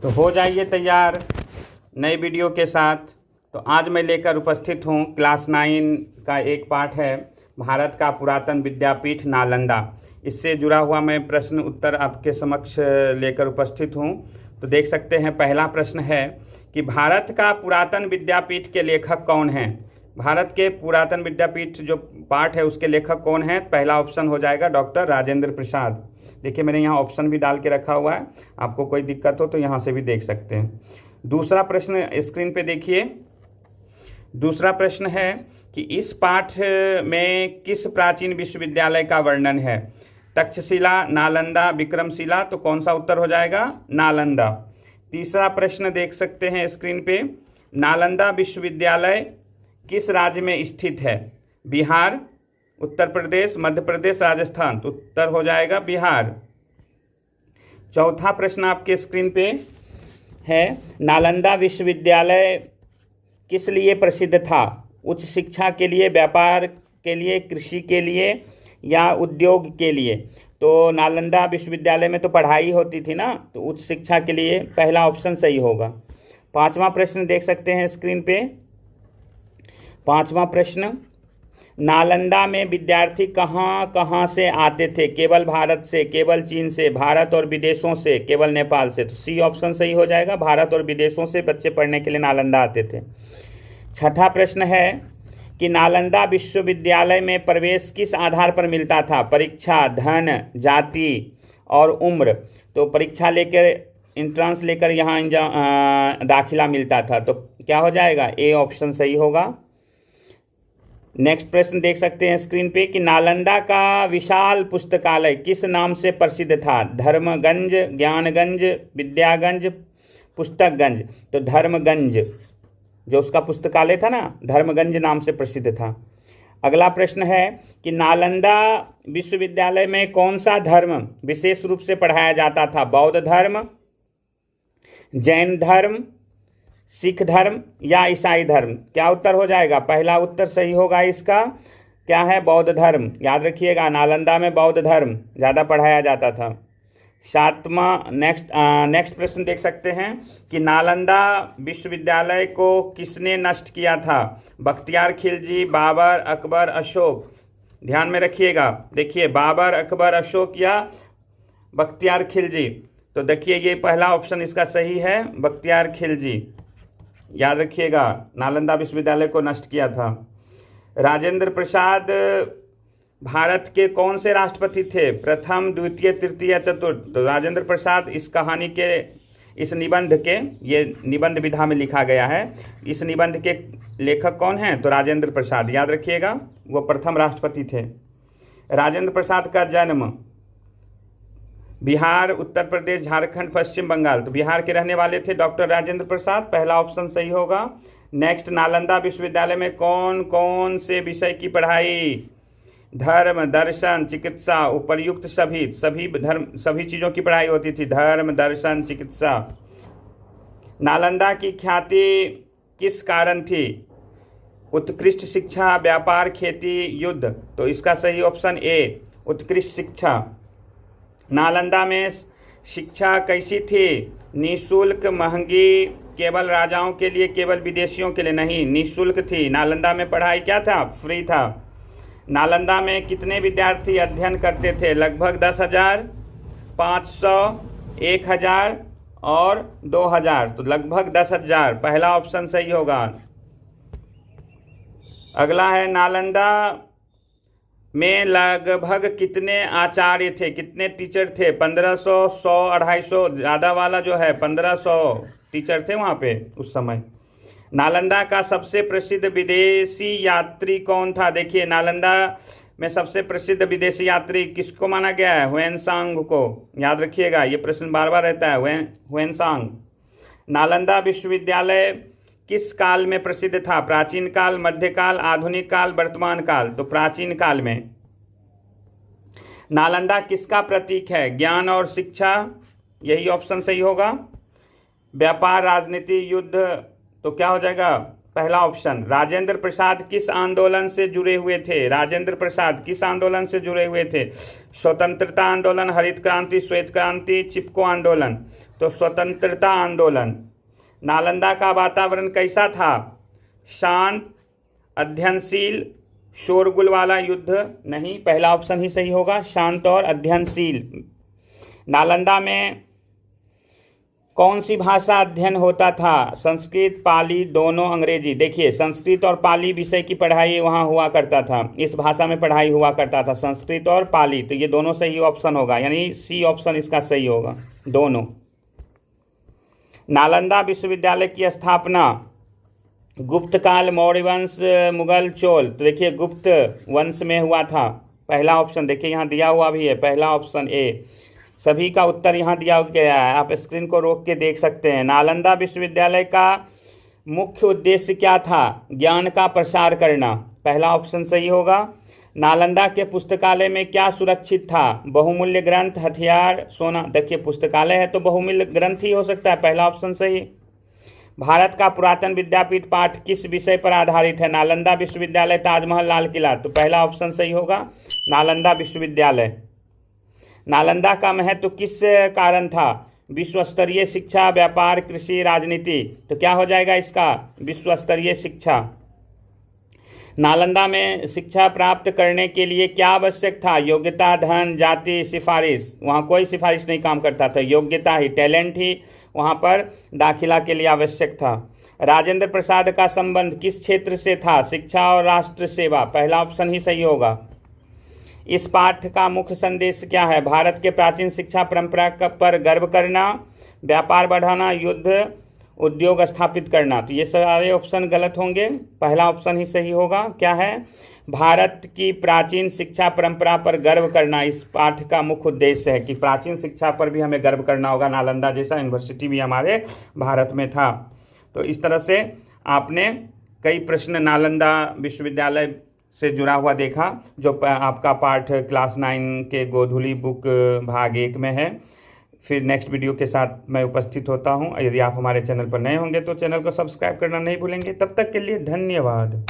तो हो जाइए तैयार नई वीडियो के साथ। तो आज मैं लेकर उपस्थित हूँ क्लास 9 का एक पाठ है भारत का पुरातन विद्यापीठ नालंदा। इससे जुड़ा हुआ मैं प्रश्न उत्तर आपके समक्ष लेकर उपस्थित हूँ। तो देख सकते हैं पहला प्रश्न है कि भारत का पुरातन विद्यापीठ के लेखक कौन हैं। भारत के पुरातन विद्यापीठ जो पाठ है उसके लेखक कौन हैं। पहला ऑप्शन हो जाएगा डॉक्टर राजेंद्र प्रसाद। देखिए मैंने यहाँ ऑप्शन भी डाल के रखा हुआ है, आपको कोई दिक्कत हो तो यहाँ से भी देख सकते हैं। दूसरा प्रश्न स्क्रीन पे देखिए। दूसरा प्रश्न है कि इस पाठ में किस प्राचीन विश्वविद्यालय का वर्णन है। तक्षशिला, नालंदा, विक्रमशिला। तो कौन सा उत्तर हो जाएगा, नालंदा। तीसरा प्रश्न देख सकते हैं स्क्रीन पे, नालंदा विश्वविद्यालय किस राज्य में स्थित है। बिहार, उत्तर प्रदेश, मध्य प्रदेश, राजस्थान। तो उत्तर हो जाएगा बिहार। चौथा प्रश्न आपके स्क्रीन पे है, नालंदा विश्वविद्यालय किस लिए प्रसिद्ध था। उच्च शिक्षा के लिए, व्यापार के लिए, कृषि के लिए या उद्योग के लिए। तो नालंदा विश्वविद्यालय में तो पढ़ाई होती थी ना, तो उच्च शिक्षा के लिए पहला ऑप्शन सही होगा। पांचवा प्रश्न देख सकते हैं स्क्रीन पे। पांचवा प्रश्न, नालंदा में विद्यार्थी कहाँ कहाँ से आते थे। केवल भारत से, केवल चीन से, भारत और विदेशों से, केवल नेपाल से। तो सी ऑप्शन सही हो जाएगा, भारत और विदेशों से बच्चे पढ़ने के लिए नालंदा आते थे। छठा प्रश्न है कि नालंदा विश्वविद्यालय में प्रवेश किस आधार पर मिलता था। परीक्षा, धन, जाति और उम्र। तो परीक्षा लेकर, एंट्रेंस लेकर यहाँ दाखिला मिलता था। तो क्या हो जाएगा, ए ऑप्शन सही होगा। नेक्स्ट प्रश्न देख सकते हैं स्क्रीन पे कि नालंदा का विशाल पुस्तकालय किस नाम से प्रसिद्ध था। धर्मगंज, ज्ञानगंज, विद्यागंज, पुस्तकगंज। तो धर्मगंज, जो उसका पुस्तकालय था ना, धर्मगंज नाम से प्रसिद्ध था। अगला प्रश्न है कि नालंदा विश्वविद्यालय में कौन सा धर्म विशेष रूप से पढ़ाया जाता था। बौद्ध धर्म, जैन धर्म, सिख धर्म या ईसाई धर्म। क्या उत्तर हो जाएगा, पहला उत्तर सही होगा इसका। क्या है, बौद्ध धर्म। याद रखिएगा नालंदा में बौद्ध धर्म ज़्यादा पढ़ाया जाता था। सातवां नेक्स्ट प्रश्न देख सकते हैं कि नालंदा विश्वविद्यालय को किसने नष्ट किया था। बख्तियार खिलजी, बाबर, अकबर, अशोक। ध्यान में रखिएगा, देखिए बाबर, अकबर, अशोक या बख्तियार खिलजी। तो देखिए ये पहला ऑप्शन इसका सही है, बख्तियार खिलजी। याद रखिएगा नालंदा विश्वविद्यालय को नष्ट किया था। राजेंद्र प्रसाद भारत के कौन से राष्ट्रपति थे। प्रथम, द्वितीय, तृतीय, चतुर्थ। तो राजेंद्र प्रसाद इस कहानी के, इस निबंध के, ये निबंध विधा में लिखा गया है, इस निबंध के लेखक कौन हैं। तो राजेंद्र प्रसाद। याद रखिएगा वो प्रथम राष्ट्रपति थे। राजेंद्र प्रसाद का जन्म बिहार, उत्तर प्रदेश, झारखंड, पश्चिम बंगाल। तो बिहार के रहने वाले थे डॉक्टर राजेंद्र प्रसाद। पहला ऑप्शन सही होगा। नेक्स्ट, नालंदा विश्वविद्यालय में कौन कौन से विषय की पढ़ाई। धर्म, दर्शन, चिकित्सा, उपर्युक्त सभी चीज़ों की पढ़ाई होती थी। धर्म, दर्शन, चिकित्सा। नालंदा की ख्याति किस कारण थी। उत्कृष्ट शिक्षा, व्यापार, खेती, युद्ध। तो इसका सही ऑप्शन ए, उत्कृष्ट शिक्षा। नालंदा में शिक्षा कैसी थी। निःशुल्क, महंगी, केवल राजाओं के लिए, केवल विदेशियों के लिए। नहीं, निःशुल्क थी। नालंदा में पढ़ाई क्या था, फ्री था। नालंदा में कितने विद्यार्थी अध्ययन करते थे। लगभग 10,000, 500, 1,000 और 2,000। तो लगभग 10,000 पहला ऑप्शन सही होगा। अगला है, नालंदा में लगभग कितने आचार्य थे, कितने टीचर थे। 1500, 100, 250। ज़्यादा वाला जो है 1500 टीचर थे वहाँ पे उस समय। नालंदा का सबसे प्रसिद्ध विदेशी यात्री कौन था। देखिए नालंदा में सबसे प्रसिद्ध विदेशी यात्री किसको माना गया है, ह्वेनसांग को। याद रखिएगा ये प्रश्न बार बार रहता है, ह्वेनसांग। नालंदा विश्वविद्यालय किस काल में प्रसिद्ध था। प्राचीन काल, मध्यकाल, आधुनिक काल, वर्तमान काल। तो प्राचीन काल में। नालंदा किसका प्रतीक है। ज्ञान और शिक्षा, यही ऑप्शन सही होगा। व्यापार, राजनीति, युद्ध। तो क्या हो जाएगा, पहला ऑप्शन। राजेंद्र प्रसाद किस आंदोलन से जुड़े हुए थे। राजेंद्र प्रसाद किस आंदोलन से जुड़े हुए थे। स्वतंत्रता आंदोलन, हरित क्रांति, श्वेत क्रांति, चिपको आंदोलन। तो स्वतंत्रता आंदोलन। नालंदा का वातावरण कैसा था? शांत, अध्ययनशील, शोरगुल वाला युद्ध नहीं, पहला ऑप्शन ही सही होगा, शांत और अध्ययनशील। नालंदा में कौन सी भाषा अध्ययन होता था? संस्कृत, पाली, दोनों, अंग्रेजी। देखिए, संस्कृत और पाली विषय की पढ़ाई वहाँ हुआ करता था, इस भाषा में पढ़ाई हुआ करता था, संस्कृत और पाली। तो ये दोनों सही ऑप्शन होगा, यानी सी ऑप्शन इसका सही होगा, दोनों। नालंदा विश्वविद्यालय की स्थापना गुप्त काल, मौर्य वंश, मुगल, चोल। तो देखिए, गुप्त वंश में हुआ था, पहला ऑप्शन। देखिए यहाँ दिया हुआ भी है, पहला ऑप्शन ए। सभी का उत्तर यहाँ दिया गया है, आप स्क्रीन को रोक के देख सकते हैं। नालंदा विश्वविद्यालय का मुख्य उद्देश्य क्या था? ज्ञान का प्रसार करना, पहला ऑप्शन सही होगा। नालंदा के पुस्तकालय में क्या सुरक्षित था? बहुमूल्य ग्रंथ, हथियार, सोना। देखिए, पुस्तकालय है तो बहुमूल्य ग्रंथ ही हो सकता है, पहला ऑप्शन सही। भारत का पुरातन विद्यापीठ पाठ किस विषय पर आधारित है? नालंदा विश्वविद्यालय, ताजमहल, लाल किला। तो पहला ऑप्शन सही होगा, नालंदा विश्वविद्यालय। नालंदा का महत्व किस कारण था? विश्व स्तरीय शिक्षा, व्यापार, कृषि, राजनीति। तो क्या हो जाएगा इसका? विश्व स्तरीय शिक्षा। नालंदा में शिक्षा प्राप्त करने के लिए क्या आवश्यक था? योग्यता, धन, जाति, सिफारिश। वहाँ कोई सिफारिश नहीं काम करता था, योग्यता ही, टैलेंट ही वहाँ पर दाखिला के लिए आवश्यक था। राजेंद्र प्रसाद का संबंध किस क्षेत्र से था? शिक्षा और राष्ट्र सेवा, पहला ऑप्शन ही सही होगा। इस पाठ का मुख्य संदेश क्या है? भारत के प्राचीन शिक्षा परंपरा पर गर्व करना, व्यापार बढ़ाना, युद्ध उद्योग स्थापित करना। तो ये सारे ऑप्शन गलत होंगे, पहला ऑप्शन ही सही होगा। क्या है? भारत की प्राचीन शिक्षा परंपरा पर गर्व करना इस पाठ का मुख्य उद्देश्य है, कि प्राचीन शिक्षा पर भी हमें गर्व करना होगा। नालंदा जैसा यूनिवर्सिटी भी हमारे भारत में था। तो इस तरह से आपने कई प्रश्न नालंदा विश्वविद्यालय से जुड़ा हुआ देखा, जो आपका पाठ क्लास 9 के गोधुली बुक भाग 1 में है। फिर नेक्स्ट वीडियो के साथ मैं उपस्थित होता हूं। यदि आप हमारे चैनल पर नए होंगे तो चैनल को सब्सक्राइब करना नहीं भूलेंगे। तब तक के लिए धन्यवाद।